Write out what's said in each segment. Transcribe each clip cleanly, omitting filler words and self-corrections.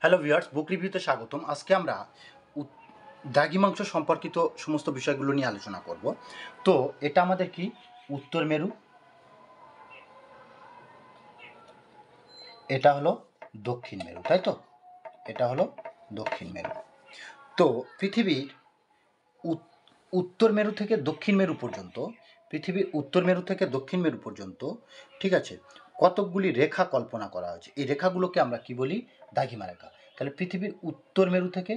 Hello viewers, বুক রিভিউতে স্বাগতম। আজকে আমরা দ্রাঘিমাংশ সম্পর্কিত সমস্ত বিষয়গুলো নিয়ে আলোচনা করব। তো এটা আমাদের কি উত্তর মেরু, এটা হলো দক্ষিণ মেরু, তাই তো? এটা হলো দক্ষিণ মেরু। তো পৃথিবীর উত্তর মেরু থেকে দক্ষিণ মেরু পর্যন্ত, পৃথিবীর উত্তর মেরু থেকে দক্ষিণ মেরু পর্যন্ত, ঠিক আছে, কতকগুলি রেখা কল্পনা করা হয়েছে। এই রেখাগুলোকে আমরা কি বলি? দ্রাঘিমা রেখা। তাহলে পৃথিবীর উত্তর মেরু থেকে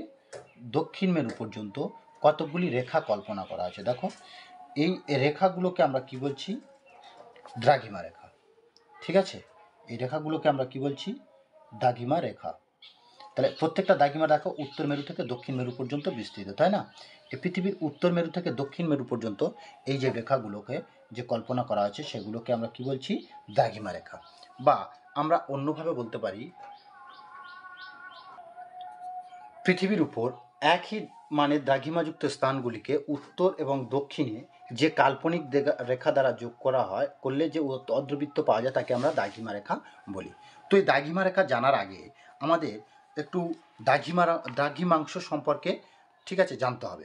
দক্ষিণ মেরু পর্যন্ত কতকগুলি রেখা কল্পনা করা আছে। দেখো, এই রেখাগুলোকে আমরা কি বলছি? দ্রাঘিমা রেখা। ঠিক আছে, এই রেখাগুলোকে আমরা কি বলছি? দ্রাঘিমা রেখা। তাহলে প্রত্যেকটা দ্রাঘিমা রেখা উত্তর মেরু থেকে দক্ষিণ মেরু পর্যন্ত বিস্তৃত, তাই না? এই পৃথিবীর উত্তর মেরু থেকে দক্ষিণ মেরু পর্যন্ত এই যে রেখাগুলোকে যে কল্পনা করা আছে সেগুলোকে আমরা কি বলছি? দ্রাঘিমা রেখা। বা আমরা অন্যভাবে বলতে পারি, পৃথিবীর উপর একই মানে দ্রাঘিমাযুক্ত স্থানগুলিকে উত্তর এবং দক্ষিণে যে কাল্পনিক রেখা দ্বারা যোগ করা হয়, করলে যে অর্ধবৃত্ত পাওয়া যায় তাকে আমরা দ্রাঘিমা রেখা বলি। তো এই দ্রাঘিমা রেখা জানার আগে আমাদের একটু দ্রাঘিমাংশ সম্পর্কে, ঠিক আছে, জানতে হবে।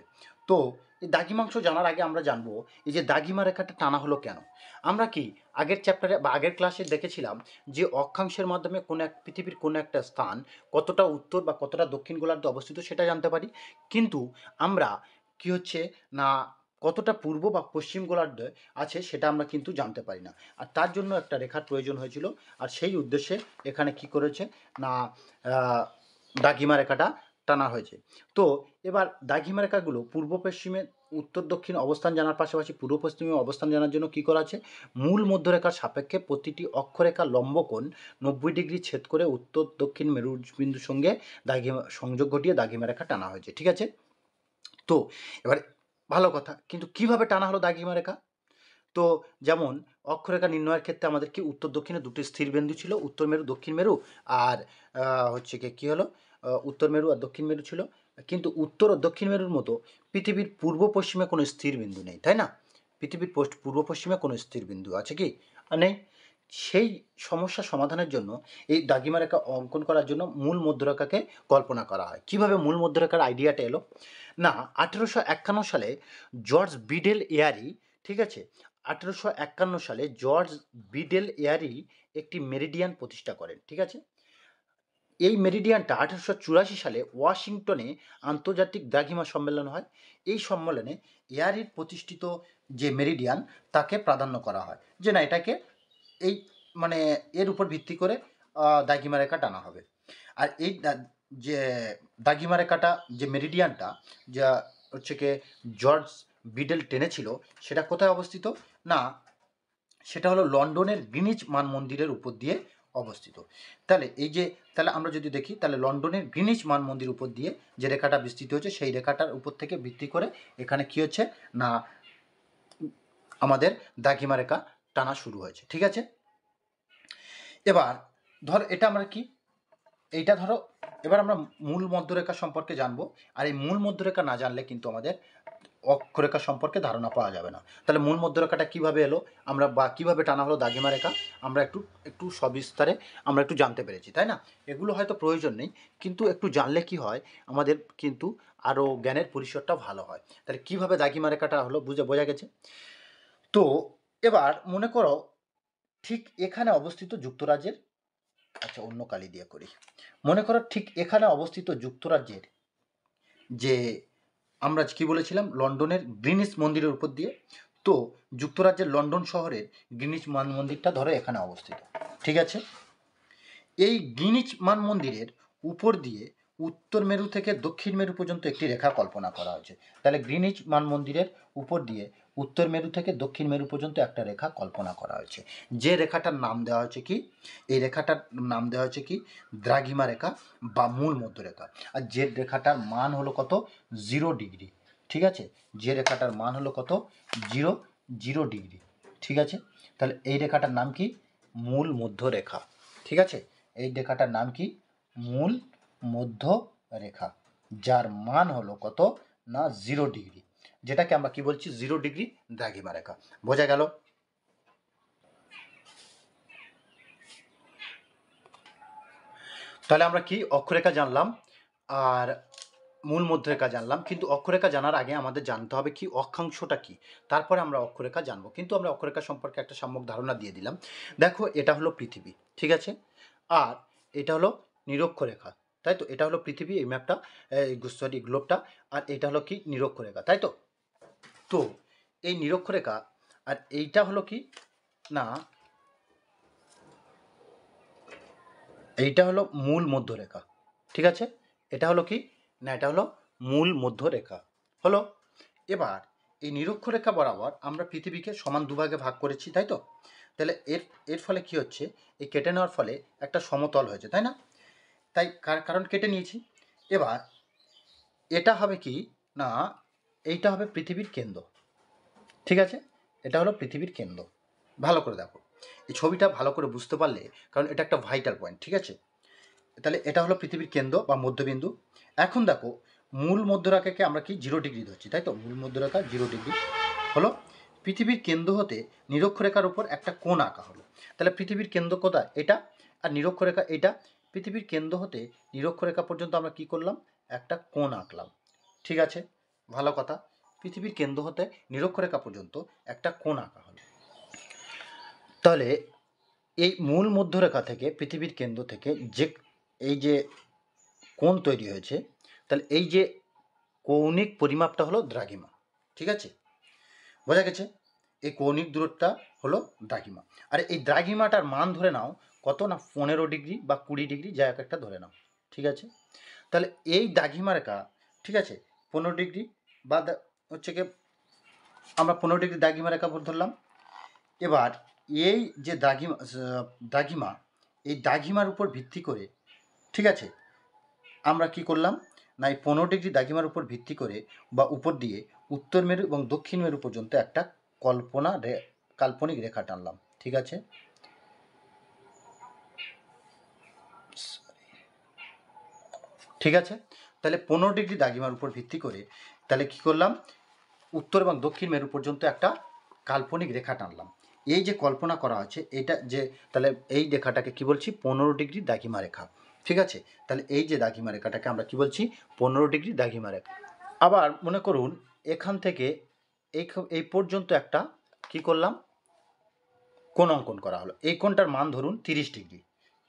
তো এই দ্রাঘিমাংশ জানার আগে আমরা জানবো এই যে দ্রাঘিমা রেখাটা টানা হলো কেন। আমরা কি আগের চ্যাপ্টারে বা আগের ক্লাসে দেখেছিলাম যে অক্ষাংশের মাধ্যমে পৃথিবীর কোনো একটা স্থান কতটা উত্তর বা কতটা দক্ষিণ গোলার্ধে অবস্থিত সেটা জানতে পারি, কিন্তু আমরা কি হচ্ছে না কতটা পূর্ব বা পশ্চিম গোলার্ধে আছে সেটা আমরা কিন্তু জানতে পারি না। আর তার জন্য একটা রেখার প্রয়োজন হয়েছিল, আর সেই উদ্দেশ্যে এখানে কি করেছে না দ্রাঘিমা রেখাটা টানা হয়েছে। তো এবার দ্রাঘিমা রেখাগুলো পূর্ব পশ্চিমে উত্তর দক্ষিণ অবস্থান জানার পাশাপাশি পূর্ব পশ্চিমে অবস্থান জানার জন্য কী করা আছে? মূল মধ্যরেখার সাপেক্ষে প্রতিটি অক্ষরেখা লম্বকোণ 90 ডিগ্রি ছেদ করে উত্তর দক্ষিণ মেরুবিন্দুর সঙ্গে সংযোগ ঘটিয়ে দ্রাঘিমা রেখা টানা হয়েছে। ঠিক আছে, তো এবারে ভালো কথা, কিন্তু কিভাবে টানা হলো দ্রাঘিমা রেখা? তো যেমন অক্ষরেখা নির্ণয়ের ক্ষেত্রে আমাদের কি উত্তর দক্ষিণে দুটি স্থির বিন্দু ছিল, উত্তর মেরু দক্ষিণ মেরু, আর হচ্ছে কি হলো, উত্তর মেরু আর দক্ষিণ মেরু ছিল। কিন্তু উত্তর ও দক্ষিণ মেরুর মতো পৃথিবীর পূর্ব পশ্চিমে কোনো স্থির বিন্দু নেই, তাই না? পৃথিবীর পূর্ব পশ্চিমে কোনো স্থির বিন্দু আছে কি? নেই। সেই সমস্যা সমাধানের জন্য এই দ্রাঘিমা রেখা অঙ্কন করার জন্য মূল মধ্যরেখাকে কল্পনা করা হয়। কিভাবে মূল মধ্যরেখার আইডিয়াটা এলো? না, 1851 সালে জর্জ বিডেল এয়ারি, ঠিক আছে, 1851 সালে জর্জ বিডেল এয়ারি একটি মেরিডিয়ান প্রতিষ্ঠা করেন। ঠিক আছে, এই মেরিডিয়ানটা 1884 সালে ওয়াশিংটনে আন্তর্জাতিক দ্রাঘিমা সম্মেলন হয়। এই সম্মেলনে এয়ারির প্রতিষ্ঠিত যে মেরিডিয়ান তাকে প্রাধান্য করা হয়, যে না এটাকে এই মানে এর উপর ভিত্তি করে দ্রাঘিমা রেখা টানা হবে। আর এই যে দ্রাঘিমা রেখাটা, যে মেরিডিয়ানটা যা হচ্ছে কি জর্জ বিডেল টেনেছিল, সেটা কোথায় অবস্থিত? না, সেটা হলো লন্ডনের গ্রিনিচ মান মন্দিরের উপর দিয়ে অবস্থিত। তাহলে আমরা যদি দেখি, তাহলে লন্ডনের গ্রিনিচ মান মন্দির উপর দিয়ে যে রেখাটা বিস্তৃত হচ্ছে, সেই রেখাটার উপর থেকে ভিত্তি করে এখানে কি হচ্ছে না আমাদের দ্রাঘিমা রেখা টানা শুরু হয়েছে। ঠিক আছে, এবার ধর এটা আমরা কি, এইটা ধরো, এবার আমরা মূল মধ্যরেখা সম্পর্কে জানবো। আর এই মূল মধ্যরেখা না জানলে কিন্তু আমাদের অক্ষরেখা সম্পর্কে ধারণা পাওয়া যাবে না। তাহলে মূল মধ্যরেখাটা কিভাবে এলো, আমরা বা কিভাবে টানা হলো দ্রাঘিমা রেখা, আমরা একটু সবিস্তারে আমরা একটু জানতে পেরেছি, তাই না? এগুলো হয়তো প্রয়োজন নেই, কিন্তু একটু জানলে কি হয়, আমাদের কিন্তু আরও জ্ঞানের পরিসরটা ভালো হয়। তাহলে কিভাবে দ্রাঘিমা রেখাটা হলো বোঝা গেছে। তো এবার মনে করো ঠিক এখানে অবস্থিত যুক্তরাজ্যের, আচ্ছা অন্য কালি দিয়ে করি, মনে করো ঠিক এখানে অবস্থিত যুক্তরাজ্যের যে আমরা কি বলেছিলাম, লন্ডনের গ্রিনিচ মন্দিরের উপর দিয়ে, তো যুক্তরাজ্যের লন্ডন শহরের গ্রিনিচ মান মন্দিরটা ধরো এখানে অবস্থিত। ঠিক আছে, এই গ্রিনিচ মান মন্দিরের উপর দিয়ে উত্তর মেরু থেকে দক্ষিণ মেরু পর্যন্ত একটি রেখা কল্পনা করা হয়েছে। তাহলে গ্রিনিচ মান মন্দিরের উপর দিয়ে উত্তর মেরু থেকে দক্ষিণ মেরু পর্যন্ত একটা রেখা কল্পনা করা হয়েছে। যে রেখাটার নাম দেওয়া হয়েছে কি, এই রেখাটার নাম দেওয়া হয়েছে কি, দ্রাঘিমা রেখা বা মূল মধ্যরেখা। আর যে রেখাটার মান হলো কত? 0 ডিগ্রি। ঠিক আছে, যে রেখাটার মান হলো কত? 0 ডিগ্রি। ঠিক আছে, তাহলে এই রেখাটার নাম কি? মূল মধ্যরেখা। ঠিক আছে, এই রেখাটার নাম কি? মূল মধ্য রেখা, যার মান হলো কত? না 0 ডিগ্রি, যেটাকে আমরা কি বলছি? 0 ডিগ্রি দ্রাঘিমা রেখা। বোঝা গেল? তাহলে আমরা কি অক্ষরেখা জানলাম আর মূল মধ্যরেখা জানলাম, কিন্তু অক্ষরেখা জানার আগে আমাদের জানতে হবে কি অক্ষাংশটা কি, তারপরে আমরা অক্ষরেখা জানবো। কিন্তু আমরা অক্ষরেখা সম্পর্কে একটা সম্যক ধারণা দিয়ে দিলাম। দেখো এটা হলো পৃথিবী, ঠিক আছে, আর এটা হলো নিরক্ষরেখা, তাই তো। এটা হলো পৃথিবী, এই ম্যাপটা, সরি গ্লোবটা, আর এটা হলো কি নিরক্ষরেখা, তাই তো। তো এই নিরক্ষরেখা আর এইটা হলো কি না, এইটা হলো মূল মধ্যরেখা, ঠিক আছে। এটা হলো কি না, এটা হলো মূল মধ্যরেখা হলো। এবার এই নিরক্ষরেখা বরাবর আমরা পৃথিবীকে সমান দুভাগে ভাগ করেছি, তাই তো। তাহলে এর এর ফলে কি হচ্ছে, এই কেটে নেওয়ার ফলে একটা সমতল হয়েছে, তাই না। তাই কারণ কেটে নিয়েছি। এবার এটা হবে কি না, এইটা হবে পৃথিবীর কেন্দ্র, ঠিক আছে। এটা হলো পৃথিবীর কেন্দ্র। ভালো করে দেখো এই ছবিটা, ভালো করে বুঝতে পারলে, কারণ এটা একটা ভাইটাল পয়েন্ট, ঠিক আছে। তাহলে এটা হলো পৃথিবীর কেন্দ্র বা মধ্যবিন্দু। এখন দেখো মূল মধ্যরেখাকে আমরা কি 0 ডিগ্রি ধরছি, তাই তো। মূল মধ্যরেখা 0 ডিগ্রি হলো। পৃথিবীর কেন্দ্র হতে নিরক্ষরেখার উপর একটা কোণ আঁকা হলো। তাহলে পৃথিবীর কেন্দ্র কোথায়, এটা, আর নিরক্ষরেখা এটা। পৃথিবীর কেন্দ্র হতে নিরক্ষরেখা পর্যন্ত আমরা কি করলাম, একটা কোণ আঁকলাম, ঠিক আছে। ভালো কথা, পৃথিবীর কেন্দ্র হতে নিরক্ষরেখা পর্যন্ত একটা কোণ আঁকা হলো। তাহলে এই মূল মধ্যরেখা থেকে পৃথিবীর কেন্দ্র থেকে যে এই যে কোণ তৈরি হয়েছে, তাহলে এই যে কৌণিক পরিমাপটা হলো দ্রাঘিমা, ঠিক আছে, বোঝা গেছে। এই কৌণিক দূরত্বটা হলো দ্রাঘিমা। আর এই দ্রাঘিমাটার মান ধরে নাও কত না, 15 ডিগ্রি বা 20 ডিগ্রি, যা এক একটা ধরে নাও, ঠিক আছে। তাহলে এই দ্রাঘিমা রেখা, ঠিক আছে, 15 ডিগ্রি বা হচ্ছে কি, আমরা 15 ডিগ্রি দ্রাঘিমা রেখা ধরলাম। এবার এই যে দ্রাঘিমা, এই দ্রাঘিমার উপর ভিত্তি করে, ঠিক আছে, আমরা কি করলাম না, এই 15 ডিগ্রি দ্রাঘিমার উপর ভিত্তি করে বা উপর দিয়ে উত্তর মেরু এবং দক্ষিণ মেরু পর্যন্ত একটা কাল্পনিক রেখা টানলাম, ঠিক আছে। ঠিক আছে, তাহলে 15 ডিগ্রি দ্রাঘিমার উপর ভিত্তি করে তাহলে কি করলাম, উত্তর এবং দক্ষিণ মেরু পর্যন্ত একটা কাল্পনিক রেখা টানলাম। এই যে কল্পনা করা হচ্ছে এটা যে, তাহলে এই রেখাটাকে কি বলছি, 15 ডিগ্রি দ্রাঘিমা রেখা, ঠিক আছে। তাহলে এই যে দ্রাঘিমা রেখাটাকে আমরা কি বলছি, 15 ডিগ্রি দ্রাঘিমা রেখা। আবার মনে করুন এখান থেকে এই পর্যন্ত একটা কি করলাম, কোণ অঙ্কন করা হলো। এই কোণটার মান ধরুন 30 ডিগ্রি,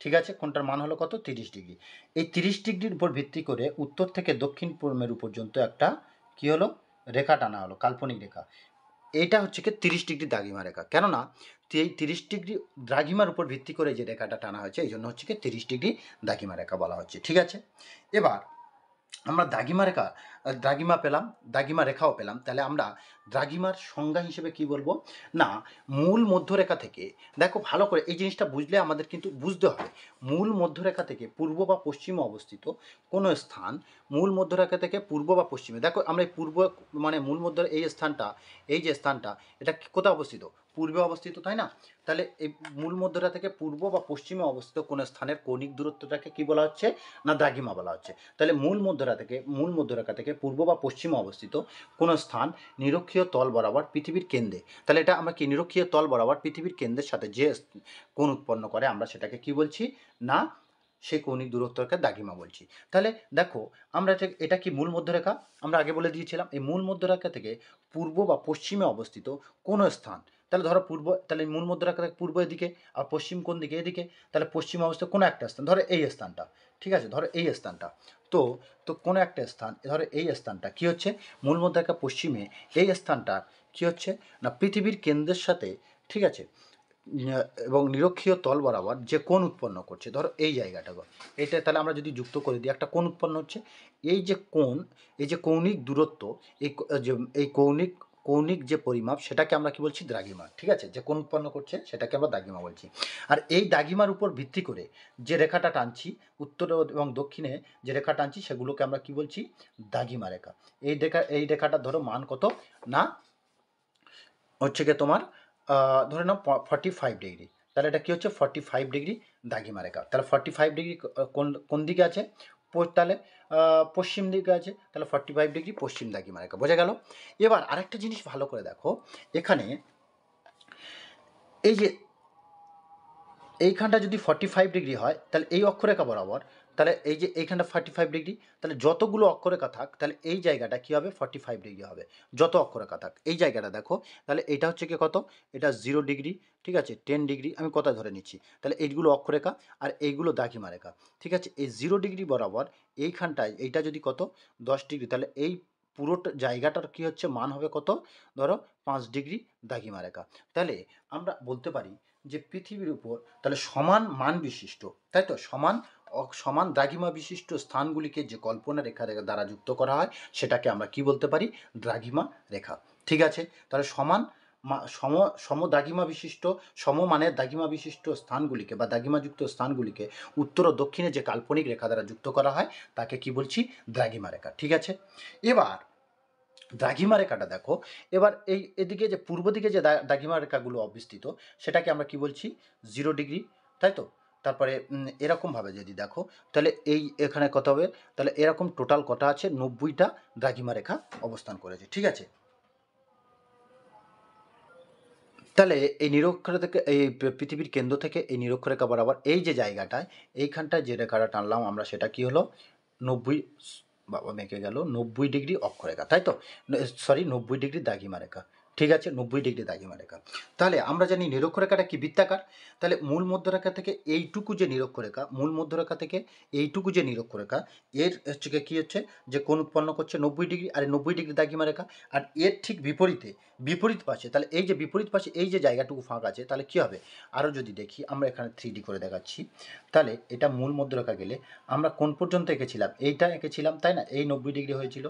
ঠিক আছে। কোণটার মান হলো কত, 30 ডিগ্রি। এই 30 ডিগ্রির উপর ভিত্তি করে উত্তর থেকে দক্ষিণ মেরু পর্যন্ত একটা কি হলো, রেখা টানা হলো, কাল্পনিক রেখা। এইটা হচ্ছে কি 30 ডিগ্রি দ্রাঘিমা রেখা। কেননা এই 30 ডিগ্রি দ্রাঘিমার উপর ভিত্তি করে যে রেখাটা টানা হয়েছে, এই জন্য হচ্ছে কি 30 ডিগ্রি দ্রাঘিমা রেখা বলা হচ্ছে, ঠিক আছে। এবার আমরা দ্রাঘিমা পেলাম, দ্রাঘিমা রেখাও পেলাম। তাহলে আমরা দ্রাঘিমার সংজ্ঞা হিসেবে কি বলবো না, মূল মধ্যরেখা থেকে, দেখো ভালো করে এই জিনিসটা বুঝলে আমাদের কিন্তু বুঝতে হবে, মূল মধ্যরেখা থেকে পূর্ব বা পশ্চিমে অবস্থিত কোনো স্থান, মূল মধ্যরেখা থেকে পূর্ব বা পশ্চিমে, দেখো আমরা এই পূর্ব মানে মূল মধ্য এই স্থানটা, এই যে স্থানটা, এটা কোথায় অবস্থিত, পূর্বে অবস্থিত, তাই না। তাহলে এই মূল মধ্যরেখা থেকে পূর্ব বা পশ্চিমে অবস্থিত কোনো স্থানের কৌণিক দূরত্বটাকে কি বলা হচ্ছে না, দ্রাঘিমা বলা হচ্ছে। তাহলে মূল মধ্যরেখা থেকে পূর্ব বা পশ্চিমে অবস্থিত কোনো স্থান নিরক্ষীয় তল বরাবর পৃথিবীর কেন্দ্রে, তাহলে এটা আমরা কি নিরক্ষীয় তল বরাবর পৃথিবীর কেন্দ্রের সাথে যে কোণ উৎপন্ন করে, আমরা সেটাকে কি বলছি না, সেই কৌণিক দূরত্বকে দ্রাঘিমা বলছি। তাহলে দেখো আমরা এটা কি মূল মধ্যরেখা, আমরা আগে বলে দিয়েছিলাম এই মূল মধ্যরেখা থেকে পূর্ব বা পশ্চিমে অবস্থিত কোনো স্থান, তাহলে ধরো পূর্ব, তাহলে মূল মধ্যরেখা থেকে পূর্ব এদিকে, আর পশ্চিম কোন দিকে, এদিকে, তাহলে পশ্চিমে অবস্থিত কোনো একটা স্থান, ধরো এই স্থানটা, ঠিক আছে, ধরো এই স্থানটা, তো কোনো একটা স্থান, ধরো এই স্থানটা কি হচ্ছে, মূল মধ্যরেখা পশ্চিমে এই স্থানটা কি হচ্ছে না, পৃথিবীর কেন্দ্রের সাথে, ঠিক আছে, এবং নিরক্ষীয় তল বরাবর যে কোণ উৎপন্ন করছে, ধরো এই জায়গাটা, এটা তাহলে আমরা যদি যুক্ত করে দিই, একটা কোণ উৎপন্ন হচ্ছে। এই যে কোণ, এই যে কৌণিক দূরত্ব, এই কৌণিক যে পরিমাপ, সেটাকে আমরা কি বলছি, দ্রাঘিমা, ঠিক আছে। যে কোণ উৎপন্ন করছে সেটাকে আমরা দ্রাঘিমা বলছি। আর এই দ্রাঘিমার উপর ভিত্তি করে যে রেখাটা টানছি, উত্তর এবং দক্ষিণে যে রেখা টানছি, সেগুলোকে আমরা কি বলছি, দ্রাঘিমা রেখা। এই রেখাটা ধরো মান কত না, হচ্ছে গিয়ে তোমার ধরে নাও 45 ডিগ্রি, তাহলে এটা কি হচ্ছে 45 ডিগ্রি দ্রাঘিমা রেখা। তাহলে 45 ডিগ্রি কোন কোন দিকে আছে, তাহলে পশ্চিম দিকে আছে, তাহলে 45 ডিগ্রি পশ্চিম দ্রাঘিমা রেখা, বোঝা গেল। এবার আরেকটা জিনিস ভালো করে দেখো, এখানে এই যে এইখানটা যদি 45 ডিগ্রি হয়, তাহলে এই অক্ষরেখা বরাবর তাহলে এই যে এইখানটা 45 ডিগ্রি, তাহলে যতগুলো অক্ষরেখা থাক তাহলে এই জায়গাটা কী হবে 45 ডিগ্রি হবে, যত অক্ষরেখা থাক। এই জায়গাটা দেখো, তাহলে এটা হচ্ছে কি কত, এটা 0 ডিগ্রি, ঠিক আছে, 10 ডিগ্রি, আমি কথা ধরে নিচ্ছি। তাহলে এইগুলো অক্ষরেখা আর এইগুলো দাগিমা রেখা, ঠিক আছে। এই 0 ডিগ্রি বরাবর এইখানটায় এইটা যদি কত 10 ডিগ্রি, তাহলে এই পুরোটা জায়গাটার কি হচ্ছে মান হবে কত, ধরো 5 ডিগ্রি দাগিমা রেখা। তাহলে আমরা বলতে পারি যে পৃথিবীর উপর তাহলে সমান মান বিশিষ্ট, তাই তো, সমান দ্রাঘিমা বিশিষ্ট স্থানগুলিকে যে কল্পনা রেখা দ্বারা যুক্ত করা হয় সেটাকে আমরা কি বলতে পারি, দ্রাঘিমা রেখা। ঠিক আছে, তাহলে সম দ্রাঘিমা বিশিষ্ট, সমমানের দ্রাঘিমা বিশিষ্ট স্থানগুলিকে বা দ্রাঘিমাযুক্ত স্থানগুলিকে উত্তর ও দক্ষিণে যে কাল্পনিক রেখা দ্বারা যুক্ত করা হয় তাকে কি বলছি, দ্রাঘিমা রেখা। ঠিক আছে, এবার দ্রাঘিমা রেখাটা দেখো, এবার এদিকে যে পূর্ব দিকে যে দ্রাঘিমা রেখাগুলো অবস্থিত সেটাকে আমরা কি বলছি, 0 ডিগ্রি, তাই তো। তারপরে এরকমভাবে যদি দেখো তাহলে এখানে কত হবে, তাহলে এরকম টোটাল কটা আছে, 90টা দ্রাঘিমা রেখা অবস্থান করেছে। ঠিক আছে, তাহলে এই নিরক্ষরেখা থেকে, এই পৃথিবীর কেন্দ্র থেকে এই নিরক্ষরেখা বরাবর এই যে জায়গাটায়, এইখানটায় যে রেখাটা টানলাম আমরা সেটা কি হলো 90, বাবা মেকে গেল, 90 ডিগ্রি অক্ষরেখা, তাই তো, সরি 90 ডিগ্রি দাগিমা রেখা। ঠিক আছে, 90 ডিগ্রি দাগিমা রেখা। তাহলে আমরা জানি নিরক্ষরেখাটা কি বৃত্তাকার। তাহলে মূল মধ্যরেখা থেকে এইটুকু যে নিরক্ষরেখা, মূল মধ্যরেখা থেকে এইটুকু যে নিরক্ষরেখা, এর হচ্ছে কি হচ্ছে যে কোণ উৎপন্ন করছে 90 ডিগ্রি, আর 90 ডিগ্রি দাগিমা রেখা। আর এর ঠিক বিপরীত পাশে, তাহলে এই যে বিপরীত পাশে এই যে জায়গাটুকু ফাঁকা আছে, তাহলে কি হবে, আরও যদি দেখি আমরা এখানে 3D করে দেখাচ্ছি। তাহলে এটা মূল মধ্যরেখা গেলে আমরা কোন পর্যন্ত এঁকেছিলাম, এইটা এঁকেছিলাম, তাই না, এই 90 ডিগ্রি হয়েছিল,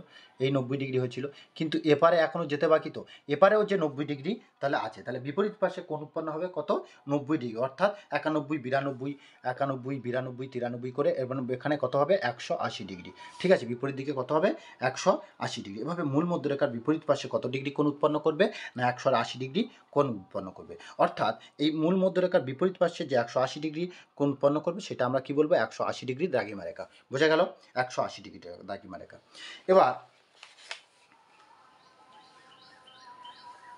এই 90 ডিগ্রি হয়েছিল, কিন্তু এপারে এখনও যেতে বাকি, তো এপারেও যে 90 ডিগ্রি তাহলে আছে, তাহলে বিপরীত পাশে কোণ উৎপন্ন হবে কত, 90 ডিগ্রি, অর্থাৎ 91, 92, 91, 92, 93 করে, এবং এখানে কত হবে 180 ডিগ্রি। ঠিক আছে, বিপরীত দিকে কত হবে 180 ডিগ্রি। এভাবে মূল মধ্যরেখার বিপরীত পাশে কত ডিগ্রি কোণ উৎপন্ন করবে না 180 ডিগ্রি কোণ উৎপন্ন করবে। অর্থাৎ এই মূল মধ্যরেখার বিপরীত পাশে যে 180 ডিগ্রি কোণ উৎপন্ন করবে সেটা আমরা কি বলবো, 180 ডিগ্রি দ্রাঘিমা রেখা। বোঝা গেল, 180 ডিগ্রি দ্রাঘিমা রেখা। এবার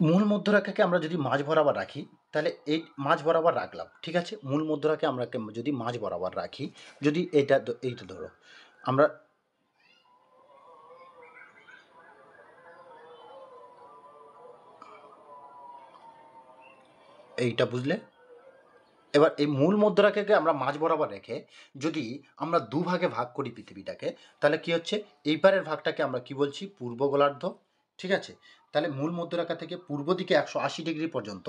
মূল মধ্যরেখাকে আমরা যদি মাঝ বরাবর রাখি, তাহলে এই মাঝ বরাবর রাখলাম, ঠিক আছে, মূল মধ্যরেখাকে আমরা যদি মাঝ বরাবর রাখি, যদি এইটা ধরো আমরা এইটা, বুঝলে। এবার এই মূল মধ্যরেখাকে আমরা মাঝ বরাবর রেখে যদি আমরা দুভাগে ভাগ করি পৃথিবীটাকে, তাহলে কি হচ্ছে, এই পারের ভাগটাকে আমরা কি বলছি, পূর্ব গোলার্ধ। ঠিক আছে, তাহলে মূল মধ্যরেখা থেকে পূর্ব দিকে 180 ডিগ্রি পর্যন্ত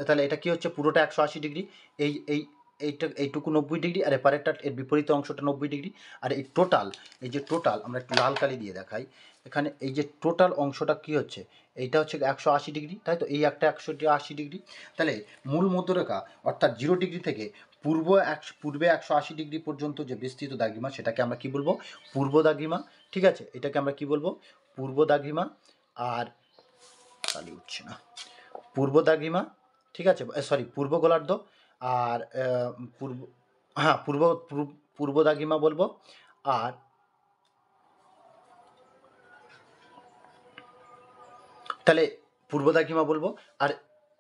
তাহলে এটা কি হচ্ছে, পুরোটা 180 ডিগ্রি, এই এই এইটুকু 90 ডিগ্রি, আর এপারেরটা এর বিপরীত অংশটা 90 ডিগ্রি। আর এই যে টোটাল আমরা একটু লাল কালি দিয়ে দেখাই, এখানে এই যে টোটাল অংশটা কি হচ্ছে, এইটা হচ্ছে 180 ডিগ্রি, তাই তো, এই একটা 180 ডিগ্রি। তাহলে মূল মধ্যরেখা অর্থাৎ 0 ডিগ্রি থেকে পূর্বে 180 ডিগ্রি পর্যন্ত যে বিস্তৃত দাগিমা সেটাকে আমরা কি বলবো, পূর্ব দাগিমা। ঠিক আছে, এটাকে আমরা কি বলবো, পূর্ব দাগিমা। আর কালি উঠছে না, পূর্ব দাগিমা, ঠিক আছে, সরি পূর্ব গোলার্ধ। আর পূর্ব, হ্যাঁ পূর্ব দাগিমা বলবো। আর তাহলে পূর্ব দাগিমা বলবো। আর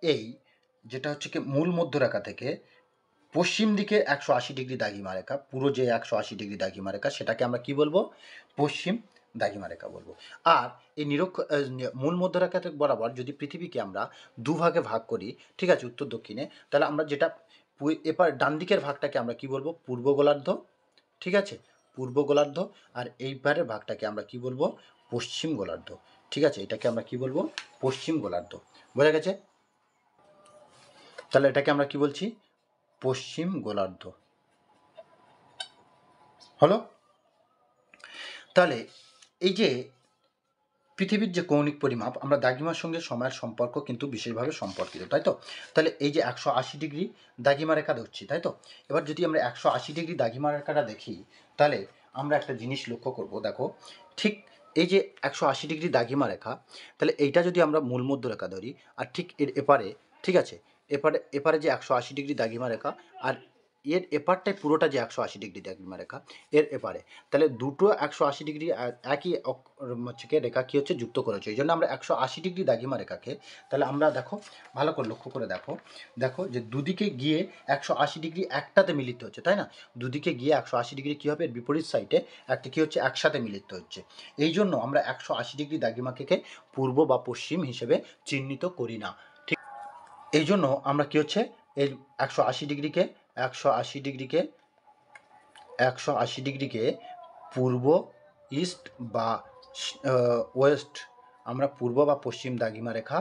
এই যেটা হচ্ছে কি মূল মধ্যরেখা থেকে পশ্চিম দিকে 180 ডিগ্রি দাগিমা রেখা, পুরো যে 180 ডিগ্রি দাগিমা রেখা সেটাকে আমরা কি বলবো, পশ্চিম দাগিমা রেখা বলবো। আর এই মূল মধ্যরেখা থেকে বরাবর যদি পৃথিবীকে আমরা দুভাগে ভাগ করি, ঠিক আছে, উত্তর দক্ষিণে, তাহলে আমরা যেটা এবার ডান দিকের ভাগটাকে আমরা কি বলবো, পূর্ব গোলার্ধ। ঠিক আছে, পূর্ব গোলার্ধ। আর এইবারের ভাগটাকে আমরা কি বলবো, পশ্চিম গোলার্ধ। ঠিক আছে, এটাকে আমরা কি বলবো, পশ্চিম গোলার্ধ। বোঝা গেছে, তাহলে এটাকে আমরা কি বলছি, পশ্চিম গোলার্ধ হলো। তাহলে এই যে পৃথিবীর যে কৌণিক পরিমাপ, আমরা দাগিমার সঙ্গে সময়ের সম্পর্ক কিন্তু বিশেষভাবে সম্পর্কিত, তাই তো। তাহলে এই যে 180 ডিগ্রি দাগিমা রেখা ধরছি, তাই তো। এবার যদি আমরা 180 ডিগ্রি দাগিমা রেখাটা দেখি, তাহলে আমরা একটা জিনিস লক্ষ্য করব, দেখো, ঠিক এই যে 180 ডিগ্রি দাগিমা রেখা, তাহলে এইটা যদি আমরা মূল মধ্যরেখা ধরি, আর ঠিক এর এপারে, ঠিক আছে, এপারে যে 180 ডিগ্রি দাগিমা রেখা, আর এর এপারটাই পুরোটা যে 180 ডিগ্রি দ্রাঘিমা রেখা, এর এপারে তাহলে দুটো 180 ডিগ্রি একই হচ্ছে রেখা কী হচ্ছে যুক্ত করেছে, এই জন্য আমরা 180 ডিগ্রি দ্রাঘিমা রেখাকে, তাহলে আমরা দেখো ভালো করে লক্ষ্য করে দেখো, দেখো যে দুদিকে গিয়ে 180 ডিগ্রি একটাতে মিলিত হচ্ছে, তাই না? দুদিকে গিয়ে 180 ডিগ্রি কী হবে, বিপরীত সাইডে একটা কী হচ্ছে একসাথে মিলিত হচ্ছে। এই জন্য আমরা 180 ডিগ্রি দ্রাঘিমাকে পূর্ব বা পশ্চিম হিসেবে চিহ্নিত করি না, ঠিক? এই জন্য আমরা কী হচ্ছে এই 180 ডিগ্রিকে 180 ডিগ্রিকে 180 ডিগ্রিকে পূর্ব, ইস্ট বা ওয়েস্ট আমরা পূর্ব বা পশ্চিম দ্রাঘিমা রেখা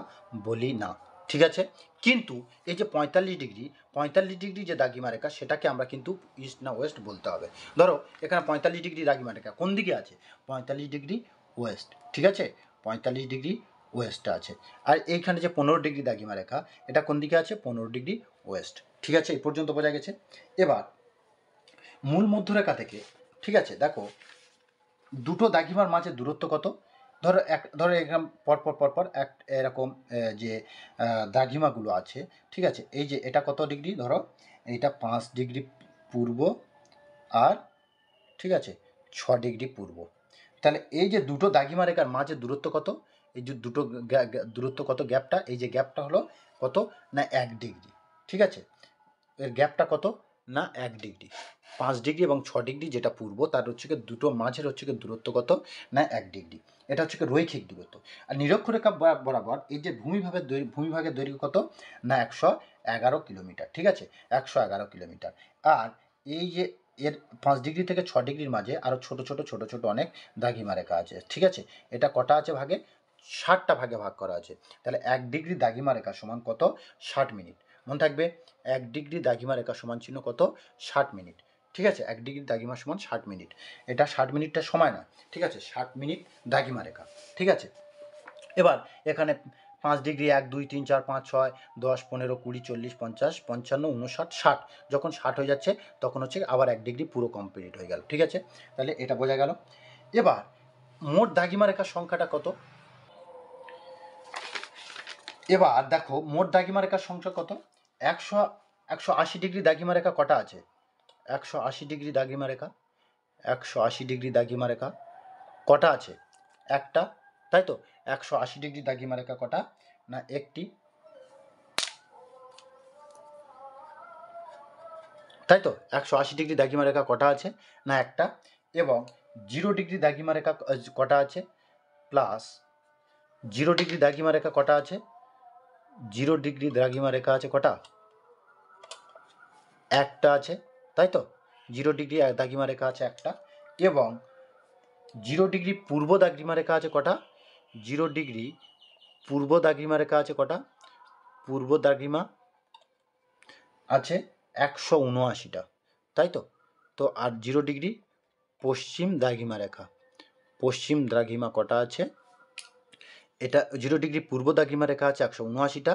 বলি না, ঠিক আছে? কিন্তু এই যে 45 ডিগ্রি যে দ্রাঘিমা রেখা সেটাকে আমরা কিন্তু ইস্ট না ওয়েস্ট বলতে হবে। ধরো এখানে 45 ডিগ্রি দ্রাঘিমা রেখা কোন দিকে আছে, 45 ডিগ্রি ওয়েস্ট, ঠিক আছে? 45 ডিগ্রি ওয়েস্টে আছে। আর এইখানে যে 15 ডিগ্রি দ্রাঘিমা রেখা এটা কোন দিকে আছে, 15 ডিগ্রি ওয়েস্ট, ঠিক আছে? এই পর্যন্ত বোঝা গেছে। এবার মূল মধ্যরেখা থেকে, ঠিক আছে, দেখো দুটো দ্রাঘিমার মাঝে দূরত্ব কত, ধরো এরকম পরপর এক এরকম যে দ্রাঘিমাগুলো আছে, ঠিক আছে? এই যে এটা কত ডিগ্রি, ধরো এইটা 5 ডিগ্রি পূর্ব আর ঠিক আছে 6 ডিগ্রি পূর্ব। তাহলে এই যে দুটো দ্রাঘিমা রেখার মাঝে দূরত্ব কত, এই যে দুটো দূরত্ব কত, গ্যাপটা, এই যে গ্যাপটা হলো কত না 1 ডিগ্রি, ঠিক আছে? এর গ্যাপটা কত না 1 ডিগ্রি। 5 ডিগ্রি এবং 6 ডিগ্রি যেটা পূর্ব তার হচ্ছে কি দুটো মাঝের হচ্ছে কি দূরত্ব কত না 1 ডিগ্রি। এটা হচ্ছে কি রৈখিক দূরত্ব। আর নিরক্ষরেখা বরাবর এই যে ভূমিভাগের দৈর্ঘ্য কত না 111 কিলোমিটার, ঠিক আছে? 111 কিলোমিটার। আর এই যে এর 5 ডিগ্রি থেকে 6 ডিগ্রির মাঝে আরও ছোট ছোট অনেক দ্রাঘিমা রেখা আছে, ঠিক আছে? এটা কটা আছে ভাগে, 60টা ভাগে ভাগ করা আছে। তাহলে 1 ডিগ্রি দ্রাঘিমা রেখা সমান কত, 60 মিনিট। মনে থাকবে 1 ডিগ্রি দ্রাঘিমা রেখা সমান চিহ্ন কত, 60 মিনিট, ঠিক আছে? 1 ডিগ্রি দ্রাঘিমা সমান 60 মিনিট। এটা 60 মিনিটটা সময় না, ঠিক আছে? 60 মিনিট দ্রাঘিমা রেখা, ঠিক আছে? এবার এখানে 5 ডিগ্রি 1 2 3 4 5 6 10 15 20 40 50 55 59 60, যখন 60 হয়ে যাচ্ছে তখন হচ্ছে আবার 1 ডিগ্রি পুরো কমপ্লিট হয়ে গেল, ঠিক আছে? তাহলে এটা বোঝা গেল। এবার মোট দ্রাঘিমা রেখার সংখ্যাটা কত, এবার দেখো মোট দ্রাঘিমা রেখার সংখ্যা কত, 180 ডিগ্রি দ্রাঘিমা রেখা কটা আছে, 180 ডিগ্রি দ্রাঘিমা রেখা, 180 ডিগ্রি দ্রাঘিমা রেখা কটা আছে, একটা, তাই তো? 180 ডিগ্রি দ্রাঘিমা রেখা কটা না একটি, তাই তো? 180 ডিগ্রি দ্রাঘিমা রেখা কটা আছে না একটা। এবং 0 ডিগ্রি দ্রাঘিমা রেখা কটা আছে, প্লাস 0 ডিগ্রি দ্রাঘিমা রেখা কটা আছে, 0 ডিগ্রি দ্রাঘিমা রেখা আছে কটা, একটা আছে, তাই তো? 0 ডিগ্রি দ্রাঘিমা রেখা আছে একটা। এবং 0 ডিগ্রি পূর্ব দ্রাঘিমা রেখা আছে কটা, 0 ডিগ্রি পূর্ব দ্রাঘিমা রেখা আছে কটা, পূর্ব দ্রাঘিমা আছে 179টা, তাই তো? তো আর 0 ডিগ্রি পশ্চিম দ্রাঘিমা রেখা, পশ্চিম দ্রাঘিমা কটা আছে, এটা 0 ডিগ্রি পূর্ব দ্রাঘিমা রেখা আছে 179টা,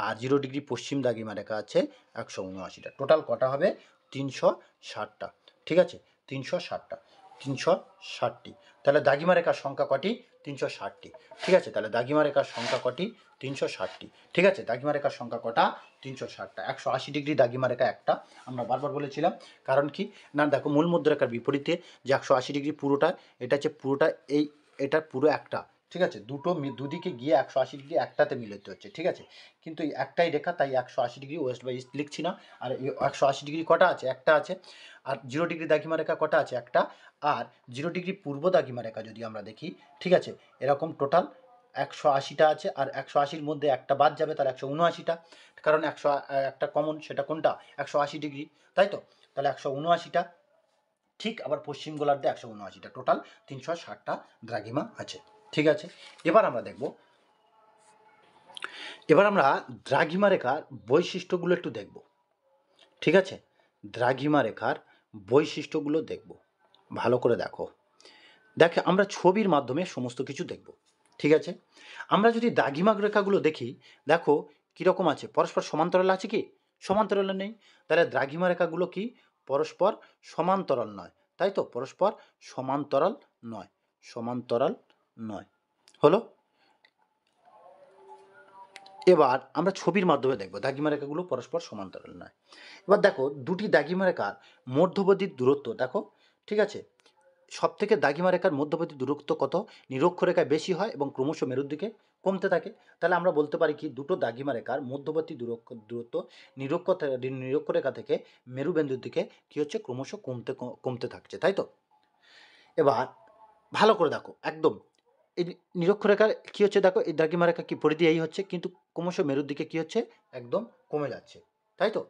আর 0 ডিগ্রি পশ্চিম দ্রাঘিমা রেখা আছে 179টা। টোটাল কটা হবে, 360টা, ঠিক আছে? 360টা, 360টি। তাহলে দ্রাঘিমা রেখার সংখ্যা কটি, 360টি, ঠিক আছে? তাহলে দ্রাঘিমা রেখার সংখ্যা কটি, 360টি, ঠিক আছে? দ্রাঘিমা রেখার সংখ্যা কটা, 360টা। 180 ডিগ্রি দ্রাঘিমা রেখা একটা, আমরা বারবার বলেছিলাম। কারণ কি না, দেখো মূল মধ্যরেখার বিপরীতে যে 180 ডিগ্রি পুরোটা, এটা হচ্ছে পুরোটা এটা পুরো একটা, ঠিক আছে? দুদিকে গিয়ে 180 ডিগ্রি একটাতে মিলিত হচ্ছে, ঠিক আছে? কিন্তু এই একটাই রেখা, তাই 180 ডিগ্রি ওয়েস্ট বা ইস্ট লিখছি না। আর এই 180 ডিগ্রি কটা আছে, একটা আছে। আর 0 ডিগ্রি দ্রাঘিমা রেখা কটা আছে, একটা। আর 0 ডিগ্রি পূর্ব দ্রাঘিমা রেখা যদি আমরা দেখি, ঠিক আছে, এরকম টোটাল 180টা আছে। আর 180-র মধ্যে একটা বাদ যাবে, তাহলে 179টা। কারণ একটা কমন, সেটা কোনটা, 180 ডিগ্রি, তাই তো? তাহলে 179টা, ঠিক। আবার পশ্চিম গোলার্ধে 179টা, টোটাল 360টা দ্রাঘিমা আছে, ঠিক আছে? এবার আমরা দেখব, এবার আমরা দ্রাঘিমা রেখার বৈশিষ্ট্যগুলো একটু দেখব, ঠিক আছে? দ্রাঘিমা রেখার বৈশিষ্ট্যগুলো দেখব, ভালো করে দেখো। আমরা ছবির মাধ্যমে সমস্ত কিছু দেখব, ঠিক আছে? আমরা যদি দ্রাঘিমা রেখাগুলো দেখি, দেখো কীরকম আছে, পরস্পর সমান্তরাল আছে কি, সমান্তরাল নেই। তাহলে দ্রাঘিমা রেখাগুলো কি পরস্পর সমান্তরাল নয়, তাই তো? পরস্পর সমান্তরাল নয়, সমান্তরাল নয়, হলো। এবার আমরা ছবির মাধ্যমে দেখব দাগিমা রেখাগুলো পরস্পর সমান্তরাল নয়। এবার দেখো দুটি দাগিমা রেখার মধ্যবর্তী দূরত্ব দেখো, ঠিক আছে, সব থেকে দাগিমা রেখার মধ্যবর্তী দূরত্ব কত, নিরক্ষরেখায় বেশি হয় এবং ক্রমশ মেরুর দিকে কমতে থাকে। তাহলে আমরা বলতে পারি কি দুটো দাগিমা রেখার মধ্যবর্তী দূরত্ব নিরক্ষরেখা থেকে মেরুবিন্দুর দিকে কি হচ্ছে, ক্রমশ কমতে থাকছে, তাই তো। এবার ভালো করে দেখো একদম এই নিরক্ষরেখার কি হচ্ছে, দেখো এই দ্রাঘিমা রেখা কি পরিধি এই হচ্ছে, কিন্তু ক্রমশ মেরুর দিকে কি হচ্ছে, একদম কমে যাচ্ছে, তাই তো।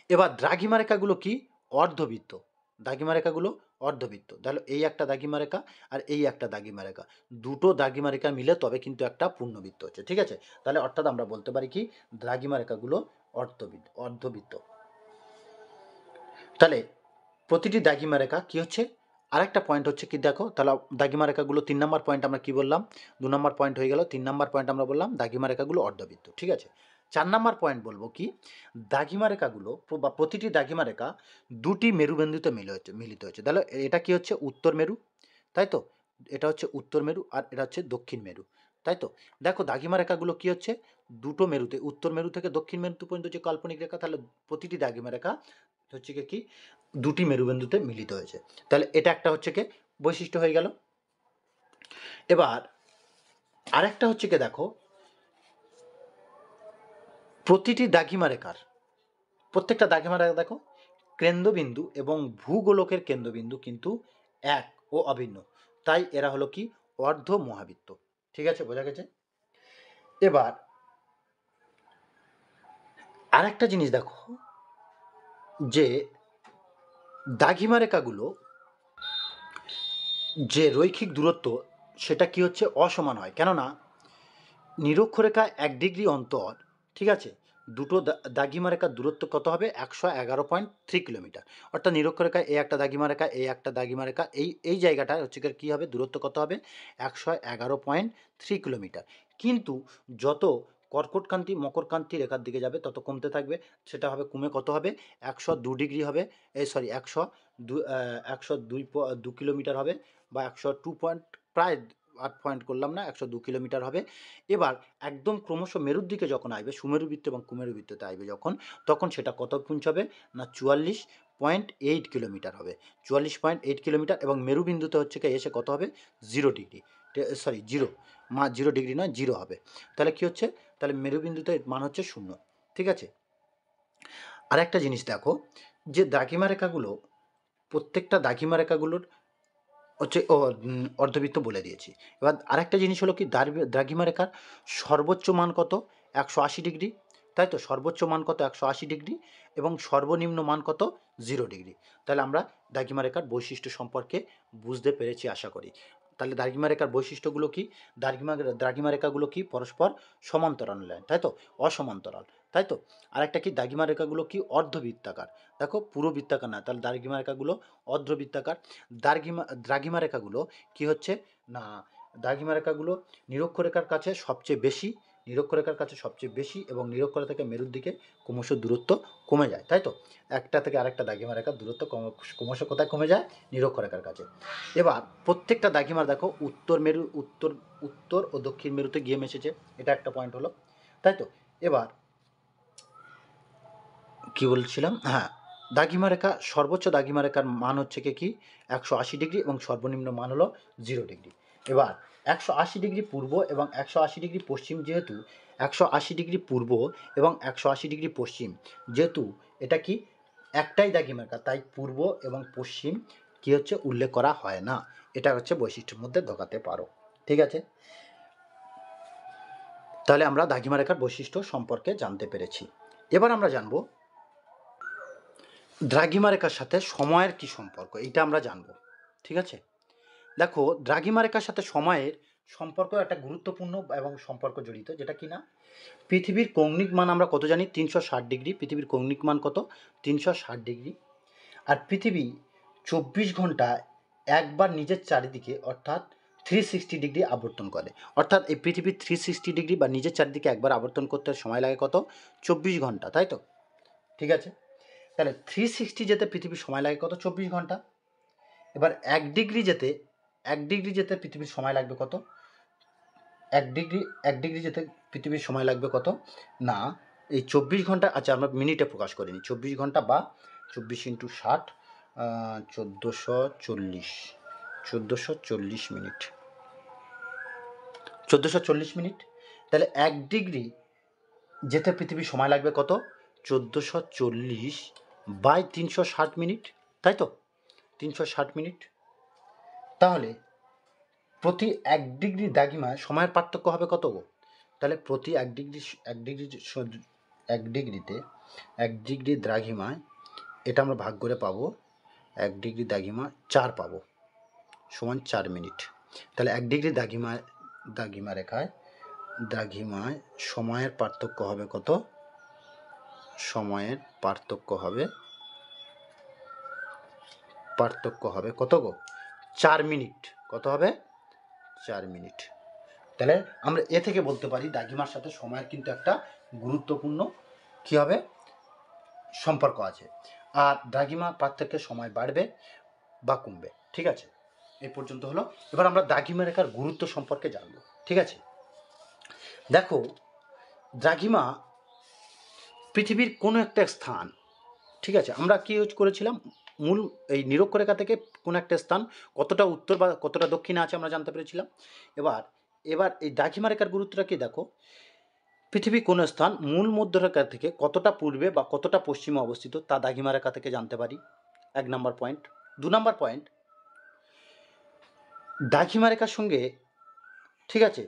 এবার দ্রাঘিমা রেখাগুলো কি, অর্ধবৃত্ত। দাগিমা রেখাগুলো অর্ধবৃত্ত। তাহলে এই একটা দাগিমা রেখা আর এই একটা দাগিমা রেখা, দুটো দাগিমা রেখা মিলে তবে কিন্তু একটা পূর্ণবৃত্ত হচ্ছে, ঠিক আছে। তাহলে অর্থাৎ আমরা বলতে পারি কি দাগিমা রেখাগুলো অর্ধবৃত্ত। তাহলে প্রতিটি দাগিমা রেখা কি হচ্ছে, আরেকটা পয়েন্ট হচ্ছে কি দেখো, তাহলে দাগিমা রেখাগুলো 3 নম্বর পয়েন্ট আমরা কি বললাম, 2 নম্বর পয়েন্ট হয়ে গেল, 3 নম্বর পয়েন্ট আমরা বললাম দাগিমা রেখাগুলো অর্ধবৃত্ত, ঠিক আছে। 4 নম্বর পয়েন্ট বলবো কি, দাগিমা রেখাগুলো বা প্রতিটি দাগিমা রেখা দুটি মেরুবিন্দুতে মিলিত হচ্ছে। তাহলে এটা কি হচ্ছে, উত্তর মেরু, তাই তো, এটা হচ্ছে উত্তর মেরু আর এটা হচ্ছে দক্ষিণ মেরু, তাই তো। দেখো দাগিমা রেখাগুলো কি হচ্ছে, দুটো মেরুতে, উত্তর মেরু থেকে দক্ষিণ মেরু পর্যন্ত যে কাল্পনিক রেখা, তাহলে প্রতিটি দাগিমা রেখা হচ্ছে কি দুটি মেরুবিন্দুতে মিলিত হয়েছে। তাহলে এটা একটা হচ্ছে কি বৈশিষ্ট্য হয়ে গেল। এবার আরেকটা হচ্ছে কি দেখো, প্রতিটি দাগিমা রেখার প্রত্যেকটা দাগিমা রেখা দেখো কেন্দ্রবিন্দু এবং ভূগোলকের কেন্দ্রবিন্দু কিন্তু এক ও অভিন্ন, তাই এরা হলো কি অর্ধ মহাবৃত্ত, ঠিক আছে, বোঝা গেছে। এবার আরেকটা জিনিস দেখো যে দাগিমা রেখাগুলো যে রৈখিক দূরত্ব সেটা কি হচ্ছে, অসমান হয়, কেননা নিরক্ষরেখা 1 ডিগ্রি অন্তর, ঠিক আছে, দুটো দাগিমা রেখার দূরত্ব কত হবে, 111.3 কিলোমিটার। অর্থাৎ নিরক্ষরেখা এই একটা দাগিমা রেখা, এই একটা দাগিমা রেখা, এই জায়গাটা হচ্ছে কী হবে, দূরত্ব কত হবে, 111.3 কিলোমিটার। কিন্তু যত কর্কটক্রান্তি মকরক্রান্তি রেখার দিকে যাবে তত কমতে থাকবে, সেটা হবে কমে কত হবে, 102 ডিগ্রি হবে, সরি 102 কিলোমিটার হবে, বা 102 পয়েন্ট, প্রায় 8 পয়েন্ট করলাম না, 102 কিলোমিটার হবে। এবার একদম ক্রমশ মেরুর দিকে যখন আসবে, সুমেরুবৃত্ত এবং কুমেরুবৃত্ততে আসবে যখন, তখন সেটা কত পৌঁছাবে না 44.8 কিলোমিটার হবে, 44.8 কিলোমিটার। এবং মেরুবিন্দুতে হচ্ছে কি এসে কত হবে, 0 ডিগ্রি, সরি 0, 0 ডিগ্রি নয় 0 হবে। তাহলে কি হচ্ছে, তাহলে মেরুবিন্দুতে মান হচ্ছে 0, ঠিক আছে। আর একটা জিনিস দেখো যে দাগিমা রেখাগুলো, প্রত্যেকটা দাগিমা রেখাগুলোর হচ্ছে অর্ধবৃত্ত বলে দিয়েছি। এবার আরেকটা জিনিস হলো কি, দ্রাঘিমা রেখার সর্বোচ্চ মান কত, 180 ডিগ্রি, তাই তো, সর্বোচ্চ মান কত 180 ডিগ্রি, এবং সর্বনিম্ন মান কত 0 ডিগ্রি। তাহলে আমরা দ্রাঘিমা রেখার বৈশিষ্ট্য সম্পর্কে বুঝতে পেরেছি আশা করি। তাহলে দ্রাঘিমা রেখার বৈশিষ্ট্যগুলো কি, দ্রাঘিমা রেখাগুলো কি পরস্পর সমান্তরাল লাইন, তাই তো, অসমান্তরাল, তাই তো। আরেকটা কি, দ্রাঘিমা রেখাগুলো কি অর্ধবৃত্তাকার, দেখো পুরো বৃত্তাকার না, তাহলে দ্রাঘিমা রেখাগুলো অর্ধবৃত্তাকার। দ্রাঘিমা রেখাগুলো কি হচ্ছে না, দ্রাঘিমা রেখাগুলো নিরক্ষরেখার কাছে সবচেয়ে বেশি, এবং নিরক্ষরেখা থেকে মেরুর দিকে ক্রমশ দূরত্ব কমে যায়, তাই তো। একটা থেকে আরেকটা দাগিমা রেখার দূরত্ব ক্রমশ কোথায় কমে যায়, নিরক্ষরেখার কাছে। এবার প্রত্যেকটা দাগিমা দেখো উত্তর ও দক্ষিণ মেরুতে গিয়ে মিশেছে, এটা একটা পয়েন্ট হলো, তাই তো। এবার কি বলছিলাম, হ্যাঁ, দাগিমা রেখা, সর্বোচ্চ দাগিমা রেখার মান হচ্ছে কি 180 ডিগ্রি এবং সর্বনিম্ন মান হলো 0 ডিগ্রি। এবার 180 ডিগ্রি পূর্ব এবং 180 ডিগ্রি পশ্চিম, যেহেতু 180 ডিগ্রি পূর্ব এবং 180 ডিগ্রি পশ্চিম, যেহেতু এটা কি একটাই দাগিমা রেখা, তাই পূর্ব এবং পশ্চিম কি হচ্ছে উল্লেখ করা হয় না, এটা হচ্ছে বৈশিষ্ট্যের মধ্যে ঢোকাতে পারো, ঠিক আছে। তাহলে আমরা দাগিমা রেখার বৈশিষ্ট্য সম্পর্কে জানতে পেরেছি। এবার আমরা জানবো দ্রাঘিমা রেখার সাথে সময়ের কি সম্পর্ক, এটা আমরা জানবো, ঠিক আছে। দেখো দ্রাঘিমা রেখার সাথে সময়ের সম্পর্ক একটা গুরুত্বপূর্ণ এবং সম্পর্ক জড়িত, যেটা কি না, পৃথিবীর কৌণিক মান আমরা কত জানি, 360 ডিগ্রি, পৃথিবীর কৌণিক মান কত 360 ডিগ্রি। আর পৃথিবী 24 ঘন্টায় একবার নিজের চারিদিকে অর্থাৎ 360 ডিগ্রি আবর্তন করে। অর্থাৎ এই পৃথিবীর 360 ডিগ্রি বা নিজের চারিদিকে একবার আবর্তন করতে সময় লাগে কত, 24 ঘন্টা, তাই তো, ঠিক আছে। তাহলে 360 যেতে পৃথিবীর সময় লাগে কত, 24 ঘন্টা। এবার 1 ডিগ্রি যেতে পৃথিবীর সময় লাগবে কত, এক ডিগ্রি যেতে পৃথিবীর সময় লাগবে কত না এই 24 ঘন্টা, আচ্ছা আমরা মিনিটে প্রকাশ করিনি, 24 ঘন্টা বা 24 × 60 1440 মিনিট, 1440 মিনিট। তাহলে 1 ডিগ্রি যেতে পৃথিবীর সময় লাগবে কত 1440/360 মিনিট, তাই তো 360 মিনিট। তাহলে প্রতি 1 ডিগ্রি দ্রাঘিমায় সময়ের পার্থক্য হবে কত গো? তাহলে প্রতি 1 ডিগ্রি দ্রাঘিমায় এটা আমরা ভাগ করে পাবো 1 ডিগ্রি দ্রাঘিমা 4 পাবো সমান 4 মিনিট। তাহলে 1 ডিগ্রি দ্রাঘিমায় সময়ের পার্থক্য হবে কত? সময়ের পার্থক্য হবে কত গো? 4 মিনিট। কত হবে? 4 মিনিট। তাহলে আমরা এ থেকে বলতে পারি দ্রাঘিমার সাথে সময়ের কিন্তু একটা গুরুত্বপূর্ণ কী হবে সম্পর্ক আছে, আর দ্রাঘিমা পার্থক্যের সময় বাড়বে বা কমবে। ঠিক আছে, এই পর্যন্ত হলো। এবার আমরা দ্রাঘিমা রেখার গুরুত্ব সম্পর্কে জানবো। ঠিক আছে, দেখো দ্রাঘিমা পৃথিবীর কোনো একটা স্থান, ঠিক আছে, আমরা কি ইউজ করেছিলাম মূল এই নিরক্ষরেখা থেকে কোনো একটা স্থান কতটা উত্তর বা কতটা দক্ষিণে আছে আমরা জানতে পেরেছিলাম। এবার এই দ্রাঘিমা রেখার গুরুত্বটা কি দেখো, পৃথিবীর কোনো স্থান মূল মধ্যরেখা থেকে কতটা পূর্বে বা কতটা পশ্চিমে অবস্থিত তা দ্রাঘিমা রেখা থেকে জানতে পারি, 1 নম্বর পয়েন্ট। 2 নম্বর পয়েন্ট, দ্রাঘিমা রেখার সঙ্গে, ঠিক আছে,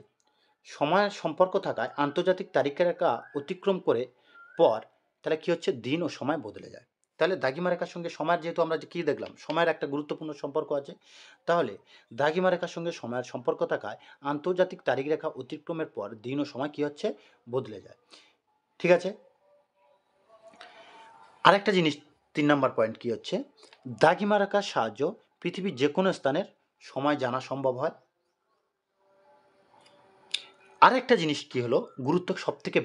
সময়ের সম্পর্ক থাকায় আন্তর্জাতিক তারিখা রেখা অতিক্রম করে পর তাহলে কী হচ্ছে দিন ও সময় বদলে যায়। তাহলে দ্রাঘিমা রেখার সঙ্গে সময়ের, যেহেতু আমরা কী দেখলাম সময়ের একটা গুরুত্বপূর্ণ সম্পর্ক আছে, তাহলে দ্রাঘিমা রেখার সঙ্গে সময়ের সম্পর্ক থাকায় আন্তর্জাতিক তারিখ রেখা অতিক্রমের পর দিন ও সময় কী হচ্ছে বদলে যায়। ঠিক আছে, আরেকটা জিনিস 3 নম্বর পয়েন্ট কী হচ্ছে, দ্রাঘিমা রেখার সাহায্য পৃথিবীর যে কোনো স্থানের সময় জানা সম্ভব হয়। আরেকটা জিনিস কী হলো গুরুত্ব, সবথেকে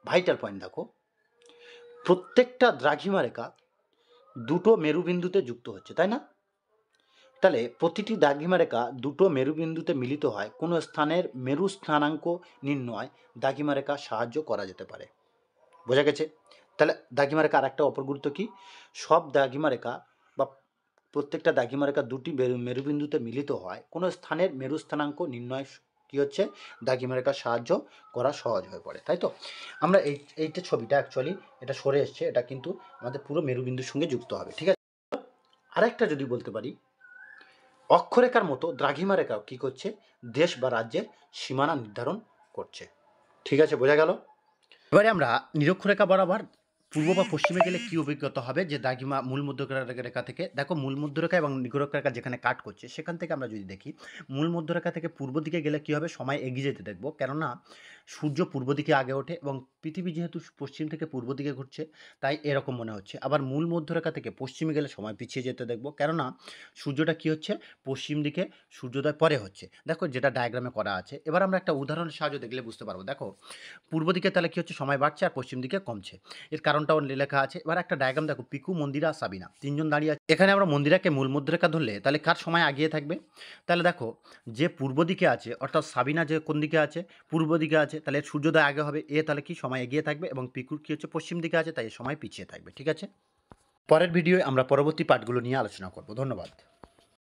ভাইটাল পয়েন্ট দেখো, প্রত্যেকটা দ্রাঘিমা রেখা দুটো মেরুবিন্দুতে যুক্ত হচ্ছে, তাই না? তাহলে প্রতিটি দ্রাঘিমা রেখা দুটো মেরুবিন্দুতে মিলিত হয় কোনো স্থানের মেরু স্থানাঙ্ক নির্ণয় দ্রাঘিমা রেখা সাহায্য করা যেতে পারে। বোঝা গেছে? তাহলে দ্রাঘিমা রেখা আরেকটা অপর গুরুত্ব কি, সব দ্রাঘিমা রেখা বা প্রত্যেকটা দ্রাঘিমা রেখা দুটি মেরুবিন্দুতে মিলিত হয় কোনো স্থানের মেরু স্থানাঙ্ক নির্ণয় কী হচ্ছে দ্রাঘিমা রেখার সাহায্য করা সহজ হয়ে পড়ে, তাই তো? আমরা এইটা ছবিটা অ্যাকচুয়ালি এটা সরে এসছে, এটা কিন্তু আমাদের পুরো মেরুবিন্দুর সঙ্গে যুক্ত হবে। ঠিক আছে, আরেকটা যদি বলতে পারি, অক্ষরেখার মতো দ্রাঘিমা রেখাও কী করছে দেশ বা রাজ্যের সীমানা নির্ধারণ করছে। ঠিক আছে, বোঝা গেল? এবারে আমরা নিরক্ষরেখা বরাবর পূর্ব বা পশ্চিমে গেলে কী অভিজ্ঞতা হবে, যে দ্রাঘিমা মূল মধ্যরেখা থেকে, দেখো মূল মধ্যরেখা এবং নিরক্ষরেখা যেখানে কাট করছে সেখান থেকে আমরা যদি দেখি মূল মধ্যরেখা থেকে পূর্ব দিকে গেলে কী হবে, সময় এগিয়ে যেতে দেখব, কেননা সূর্য পূর্ব দিকে আগে ওঠে এবং পৃথিবী যেহেতু পশ্চিম থেকে পূর্ব দিকে ঘুরছে তাই এরকম মনে হচ্ছে। আবার মূল মধ্যরেখা থেকে পশ্চিমে গেলে সময় পিছিয়ে যেতে দেখব, কেননা সূর্যটা কী হচ্ছে পশ্চিম দিকে সূর্যোদয় পরে হচ্ছে। দেখো যেটা ডায়াগ্রামে করা আছে, এবার আমরা একটা উদাহরণের সাহায্যে দেখলে বুঝতে পারবো। দেখো পূর্ব দিকে তাহলে কী হচ্ছে সময় বাড়ছে আর পশ্চিম দিকে কমছে, এর কারণটাও লেখা আছে। এবার একটা ডায়াগ্রাম দেখো, পিকু, মন্দিরা, সাবিনা তিনজন দাঁড়িয়ে আছে। এখানে আমরা মন্দিরাকে মূল মধ্যরেখা ধরলে তাহলে কার সময় আগিয়ে থাকবে? তাহলে দেখো যে পূর্ব দিকে আছে অর্থাৎ সাবিনা যে কোন দিকে আছে পূর্ব দিকে আছে, তাহলে সূর্যোদয় আগে হবে, এ তাহলে কি সময় এগিয়ে থাকবে, এবং পিকুর কী হচ্ছে পশ্চিম দিকে আছে তাই সময় পিছিয়ে থাকবে। ঠিক আছে, পরের ভিডিওয়ে আমরা পরবর্তী পার্টগুলো নিয়ে আলোচনা করব। ধন্যবাদ।